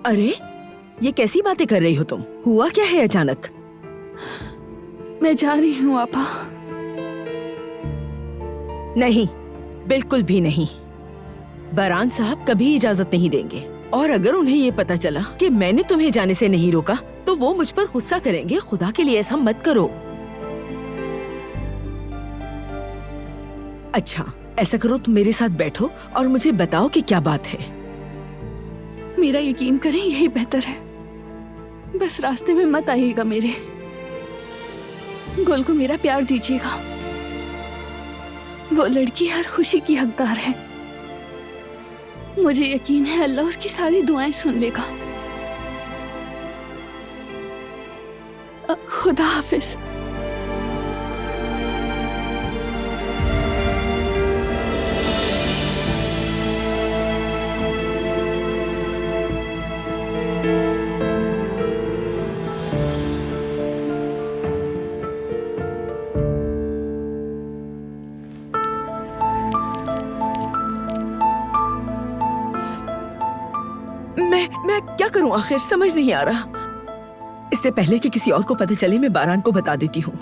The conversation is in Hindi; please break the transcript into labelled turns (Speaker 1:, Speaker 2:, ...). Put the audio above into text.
Speaker 1: अरे, ये कैसी बातें कर रही हो तुम? हुआ क्या है अचानक?
Speaker 2: मैं जा रही हूँ आपा।
Speaker 1: नहीं, बिल्कुल भी नहीं। बरहान साहब कभी इजाजत नहीं देंगे, और अगर उन्हें ये पता चला कि मैंने तुम्हें जाने से नहीं रोका तो वो मुझ पर गुस्सा करेंगे। खुदा के लिए ऐसा मत करो। अच्छा, ऐसा करो, तुम मेरे साथ बैठो और मुझे बताओ कि क्या बात है।
Speaker 2: मेरा यकीन करें, यही बेहतर है। बस रास्ते में मत आइएगा मेरे। गुल को मेरा प्यार दीजिएगा। वो लड़की हर खुशी की हकदार है। मुझे यकीन है अल्लाह उसकी सारी दुआएं सुन लेगा। खुदा हाफिज।
Speaker 1: मैं क्या करूं आखिर, समझ नहीं आ रहा। इससे पहले कि किसी और को पता चले मैं बारान को बता देती हूँ।